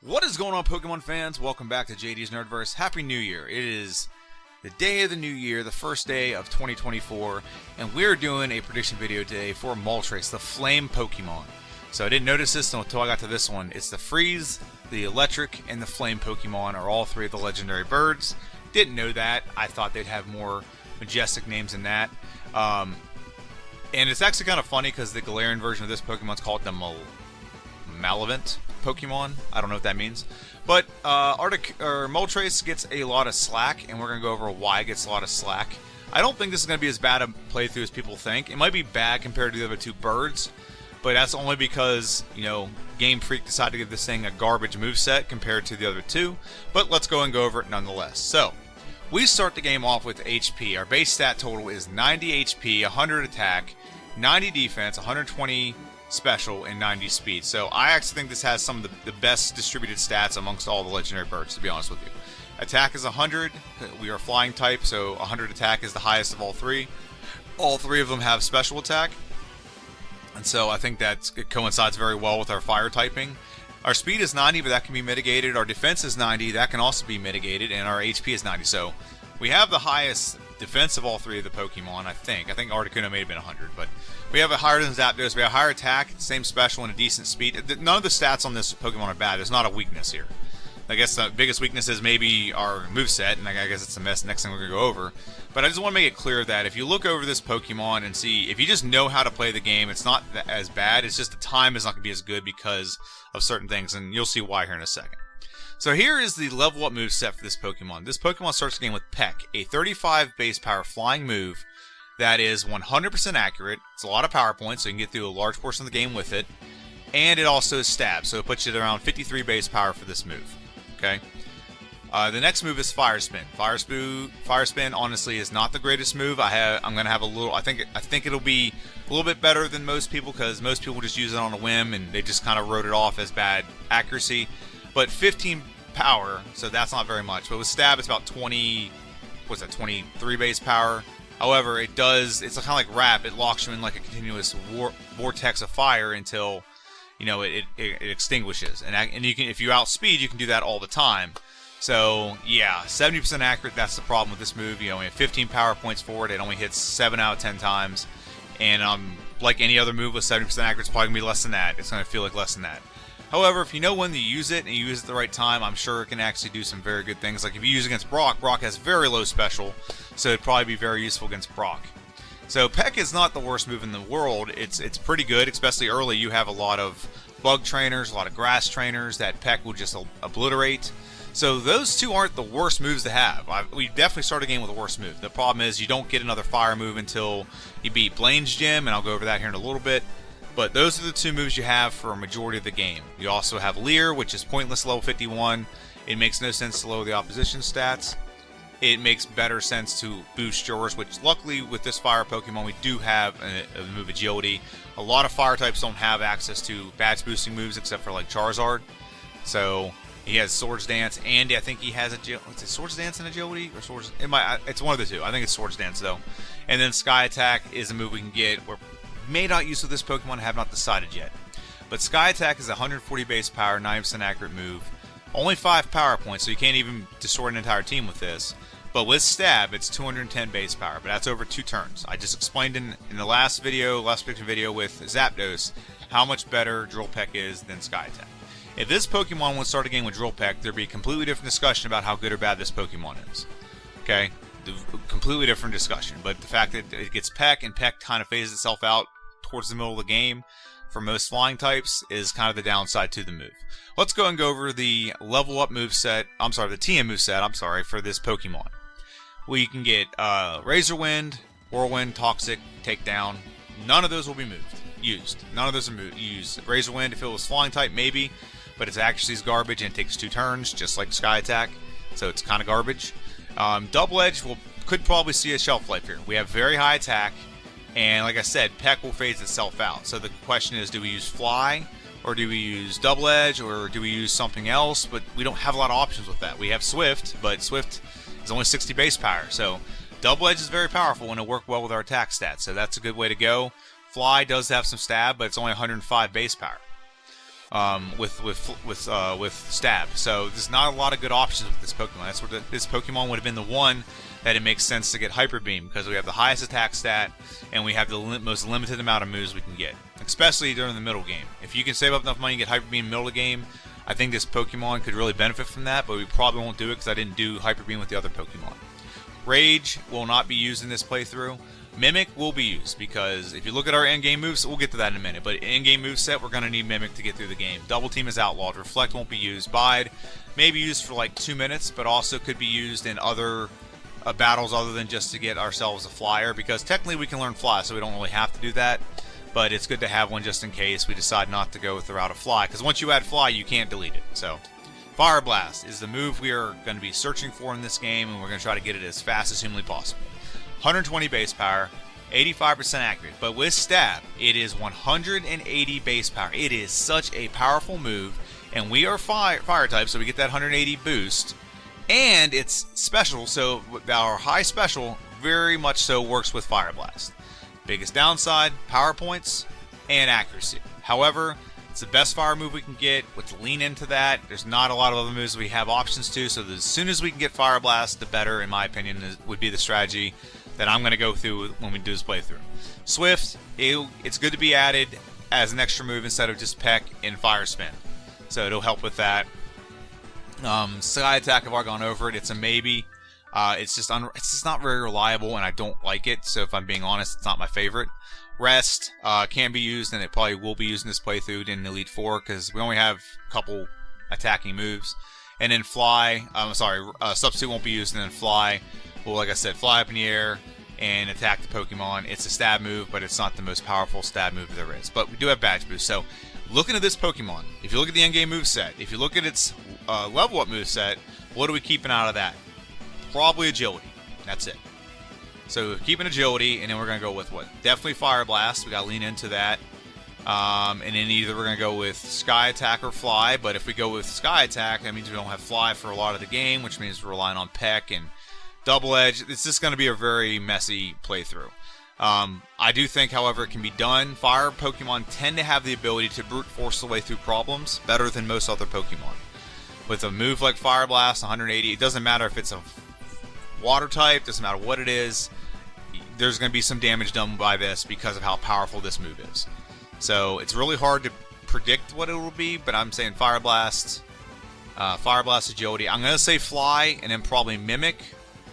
What is going on, Pokemon fans? Welcome back to JD's Nerdverse. Happy New Year. It is the day of the new year, the first day of 2024, and we're doing a prediction video today for Moltres, the Flame Pokemon. So I didn't notice this until I got to this one. It's the Freeze, the Electric, and the Flame Pokemon are all three of the legendary birds. Didn't know that. I thought they'd have more majestic names than that. And it's actually kind of funny because the Galarian version of this Pokemon's called the Malevolent Pokemon. I don't know what that means. But Moltres gets a lot of slack, and we're going to go over why it gets a lot of slack. I don't think this is going to be as bad a playthrough as people think. It might be bad compared to the other two birds, but that's only because, you know, Game Freak decided to give this thing a garbage moveset compared to the other two. But let's go over it nonetheless. So, we start the game off with HP. Our base stat total is 90 HP, 100 attack, 90 defense, 120 special, and 90 speed. So I actually think this has some of the best distributed stats amongst all the legendary birds, to be honest with you. Attack is 100. We are flying type, so 100 attack is the highest of all three. All three of them have special attack, and so I think that it coincides very well with our fire typing. Our speed is 90, but that can be mitigated. Our defense is 90, that can also be mitigated, and our HP is 90. So we have the highest defense of all three of the Pokemon, I think. I think Articuno may have been 100, but we have a higher than Zapdos. We have higher attack, same special, and a decent speed. None of the stats on this Pokemon are bad. There's not a weakness here. I guess the biggest weakness is maybe our moveset, and I guess it's the next thing we're going to go over. But I just want to make it clear that if you look over this Pokemon and see, if you just know how to play the game, it's not as bad. It's just the time is not going to be as good because of certain things, and you'll see why here in a second. So here is the level up moveset for this Pokemon. This Pokemon starts the game with Peck, a 35 base power flying move that is 100% accurate. It's a lot of power points, so you can get through a large portion of the game with it. And it also is stab, so it puts you at around 53 base power for this move. Okay. The next move is Fire Spin. Fire Spin, honestly, is not the greatest move. I'm gonna have a little. I think it'll be a little bit better than most people because most people just use it on a whim and they just kind of wrote it off as bad accuracy. But 15 power, so that's not very much. But with stab, it's about 23 base power. However, it's kind of like wrap. It locks you in like a continuous vortex of fire until, you know, it extinguishes. And you can, if you outspeed, you can do that all the time. So yeah, 70% accurate. That's the problem with this move. You only have 15 power points for it. It only hits 7 out of 10 times. And like any other move with 70% accurate, it's probably gonna be less than that. It's gonna feel like less than that. However, if you know when to use it and you use it at the right time, I'm sure it can actually do some very good things. Like if you use it against Brock, Brock has very low special, so it'd probably be very useful against Brock. So Peck is not the worst move in the world. It's pretty good, especially early. You have a lot of bug trainers, a lot of grass trainers that Peck will just obliterate. So those two aren't the worst moves to have. We definitely start a game with a worse move. The problem is you don't get another fire move until you beat Blaine's Gym, and I'll go over that here in a little bit. But those are the two moves you have for a majority of the game. You also have Leer, which is pointless level 51. It makes no sense to lower the opposition stats. It makes better sense to boost yours, which luckily with this fire Pokemon we do have a move Agility. A lot of fire types don't have access to badge boosting moves except for like Charizard. So he has Swords Dance, and I think he has Swords Dance and Agility, or Swords. It's one of the two. I think it's Swords Dance though. And then Sky Attack is a move we can get where may not use with this Pokemon, have not decided yet. But Sky Attack is a 140 base power, 90% accurate move. Only 5 power points, so you can't even destroy an entire team with this. But with Stab, it's 210 base power, but that's over 2 turns. I just explained in the last prediction video with Zapdos, how much better Drill Peck is than Sky Attack. If this Pokemon would start a game with Drill Peck, there'd be a completely different discussion about how good or bad this Pokemon is. Okay? Completely different discussion. But the fact that it gets Peck, and Peck kind of phases itself out towards the middle of the game for most flying types is kind of the downside to the move. Let's go and go over the level up moveset, the TM moveset, for this Pokemon. We can get Razor Wind, Whirlwind, Toxic, Takedown. None of those will be used. None of those are used. Razor Wind, if it was flying type, maybe, but its accuracy is garbage and it takes 2 turns, just like Sky Attack, so it's kind of garbage. Double Edge could probably see a shelf life here. We have very high attack, and like I said, Peck will phase itself out. So the question is, do we use Fly, or do we use Double Edge, or do we use something else? But we don't have a lot of options with that. We have Swift, but Swift is only 60 base power, so Double Edge is very powerful and it'll work well with our attack stats, so that's a good way to go. Fly does have some stab, but it's only 105 base power. with stab. So there's not a lot of good options with this Pokemon. That's where this Pokemon would have been the one that it makes sense to get Hyper Beam, because we have the highest attack stat and we have the most limited amount of moves we can get, especially during the middle game. If you can save up enough money and get Hyper Beam middle of the game, I think this Pokemon could really benefit from that, but we probably won't do it because I didn't do Hyper Beam with the other Pokemon. Rage will not be used in this playthrough. Mimic will be used, because if you look at our in-game moves, we'll get to that in a minute, but in-game moveset, we're going to need Mimic to get through the game. Double Team is outlawed. Reflect won't be used. Bide may be used for like 2 minutes, but also could be used in other battles other than just to get ourselves a flyer, because technically we can learn Fly, so we don't really have to do that, but it's good to have one just in case we decide not to go with the route of Fly, because once you add Fly, you can't delete it. So Fire Blast is the move we are going to be searching for in this game, and we're going to try to get it as fast as humanly possible. 120 base power, 85% accurate, but with Stab, it is 180 base power. It is such a powerful move, and we are fire type, so we get that 180 boost, and it's special, so our high special very much so works with Fire Blast. Biggest downside, power points and accuracy. However, it's the best fire move we can get. Let's lean into that. There's not a lot of other moves we have options to, so as soon as we can get Fire Blast, the better, in my opinion, would be the strategy that I'm going to go through when we do this playthrough. Swift, it's good to be added as an extra move instead of just Peck and Fire Spin, so it'll help with that. Sky Attack, I've already gone over it. It's a maybe. It's just not very reliable, and I don't like it, so if I'm being honest, it's not my favorite. Rest can be used, and it probably will be used in this playthrough in Elite Four, because we only have a couple attacking moves. And then Fly, Substitute won't be used, and then Fly, well, like I said, fly up in the air and attack the Pokemon. It's a stab move, but it's not the most powerful stab move there is. But we do have Badge Boost, so looking at this Pokemon, if you look at the endgame moveset, if you look at its level up moveset, what are we keeping out of that? Probably Agility. That's it. So keeping Agility, and then we're going to go with what? Definitely Fire Blast. We got to lean into that. And then either we're going to go with Sky Attack or Fly, but if we go with Sky Attack, that means we don't have Fly for a lot of the game, which means we're relying on Peck and Double Edge. It's just going to be a very messy playthrough. I do think, however, it can be done. Fire Pokemon tend to have the ability to brute force the way through problems better than most other Pokemon. With a move like Fire Blast, 180, it doesn't matter if it's a water type, doesn't matter what it is, there's going to be some damage done by this because of how powerful this move is. So it's really hard to predict what it will be, but I'm saying Fire Blast, Agility. I'm going to say Fly, and then probably Mimic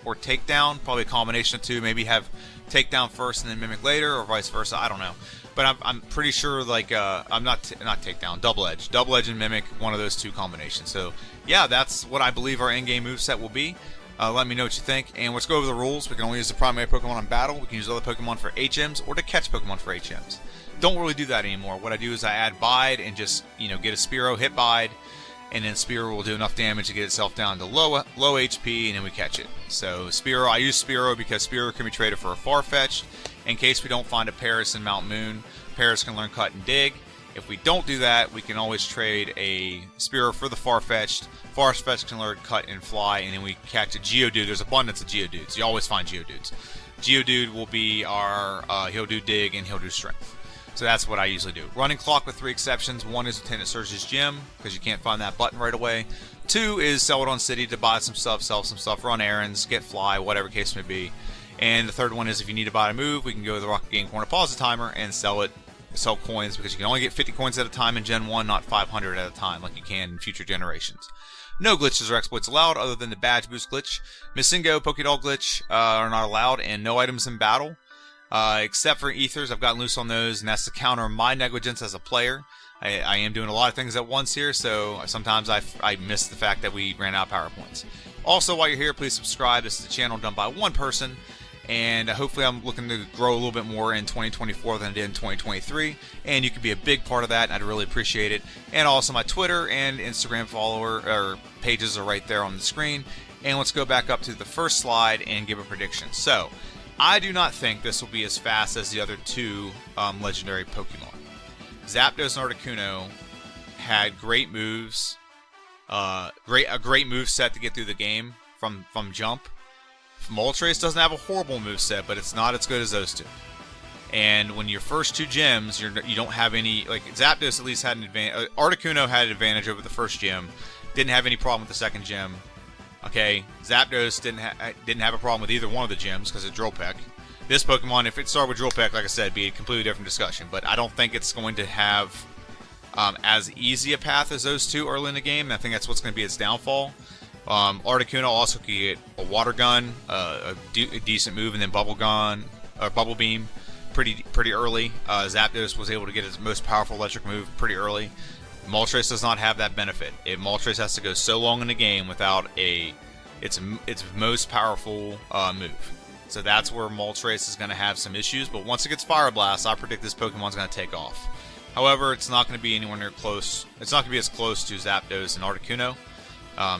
or Takedown, probably a combination of two. Maybe have Takedown first and then Mimic later, or vice versa. I don't know, but I'm pretty sure I'm not Takedown, Double Edge and Mimic, one of those two combinations. So yeah, that's what I believe our in-game moveset will be. Let me know what you think, and let's go over the rules. We can only use the primary Pokemon in battle. We can use other Pokemon for HMs or to catch Pokemon for HMs. Don't really do that anymore. What I do is I add Bide and just get a Spearow, hit Bide, and then Spearow will do enough damage to get itself down to low HP, and then we catch it. So Spearow, I use Spearow because Spearow can be traded for a Farfetch'd in case we don't find a Paris in Mount Moon. Paris can learn Cut and Dig. If we don't do that, we can always trade a Spearow for the Farfetch'd. Farfetch'd can learn Cut and Fly, and then we catch a Geodude. There's abundance of Geodudes. You always find Geodudes. Geodude will be our, he'll do Dig and he'll do Strength. So that's what I usually do. Running Clock with 3 exceptions. 1 is Lieutenant Surge's Gym, because you can't find that button right away. 2 is Celadon City to buy some stuff, sell some stuff, run errands, get Fly, whatever case may be. And the 3rd one is if you need to buy a move, we can go to the Rocket Game Corner, pause the timer, and sell coins, because you can only get 50 coins at a time in Gen 1, not 500 at a time like you can in future generations. No glitches or exploits allowed other than the Badge Boost glitch. Missingo, Pokédoll glitch are not allowed, and no items in battle. Except for Ethers, I've gotten loose on those, and that's to counter my negligence as a player. I am doing a lot of things at once here, so sometimes I miss the fact that we ran out of power points. Also, while you're here, please subscribe. This is a channel done by one person, and hopefully I'm looking to grow a little bit more in 2024 than I did in 2023, and you can be a big part of that, and I'd really appreciate it. And also my Twitter and Instagram pages are right there on the screen. And let's go back up to the first slide and give a prediction. So I do not think this will be as fast as the other 2 legendary Pokemon. Zapdos and Articuno had great moves, a great move set to get through the game from jump. Moltres doesn't have a horrible move set, but it's not as good as those 2. And when your first 2 gyms, you don't have any, like Zapdos at least had an advantage. Articuno had an advantage over the first gym. Didn't have any problem with the second gym. Okay, Zapdos didn't have a problem with either one of the gyms because of Drill Peck. This Pokemon, if it started with Drill Peck, like I said, it'd be a completely different discussion. But I don't think it's going to have as easy a path as those 2 early in the game. And I think that's what's going to be its downfall. Articuno also could get a Water Gun, a decent move, and then Bubble Gun or Bubble Beam pretty early. Zapdos was able to get his most powerful electric move pretty early. Moltres does not have that benefit. Moltres has to go so long in the game without its most powerful move. So that's where Moltres is going to have some issues. But once it gets Fire Blast, I predict this Pokemon's going to take off. However, it's not going to be anywhere near close. It's not going to be as close to Zapdos and Articuno.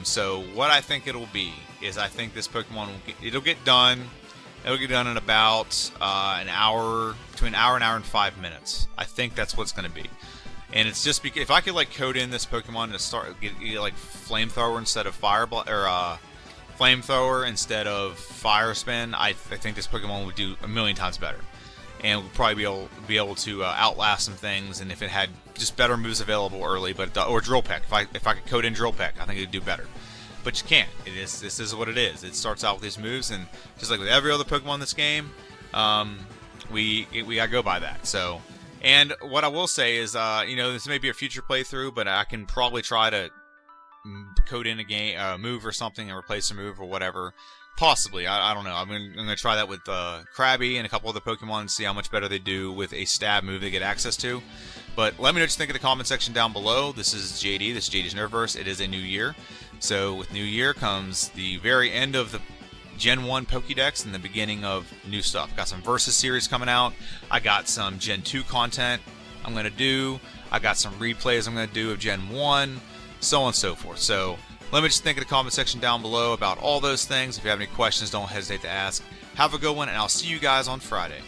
So what I think it'll be is I think this Pokemon it'll get done. It'll get done in about an hour, between an hour and 5 minutes. I think that's what it's going to be. And it's just because if I could like code in this Pokemon to get like Flamethrower instead of Flamethrower instead of Fire Spin, I think this Pokemon would do a million times better, and would probably be able to outlast some things. And if it had just better moves available early, or Drill Peck, if I could code in Drill Peck, I think it'd do better. But you can't. This is what it is. It starts out with these moves, and just like with every other Pokemon in this game, we gotta go by that. So, and what I will say is, this may be a future playthrough, but I can probably try to code in a move or something and replace a move or whatever. Possibly, I don't know. I'm gonna try that with Krabby and a couple other Pokemon and see how much better they do with a stab move they get access to. But let me know what you think in the comment section down below. This is JD. This is JD's Nerdverse. It is a new year. So with New Year comes the very end of the Gen 1 Pokédex and the beginning of new stuff. Got some Versus series coming out. I got some Gen 2 content I'm going to do. I got some replays I'm going to do of Gen 1, so on and so forth. So let me just think in the comment section down below about all those things. If you have any questions, don't hesitate to ask. Have a good one, and I'll see you guys on Friday.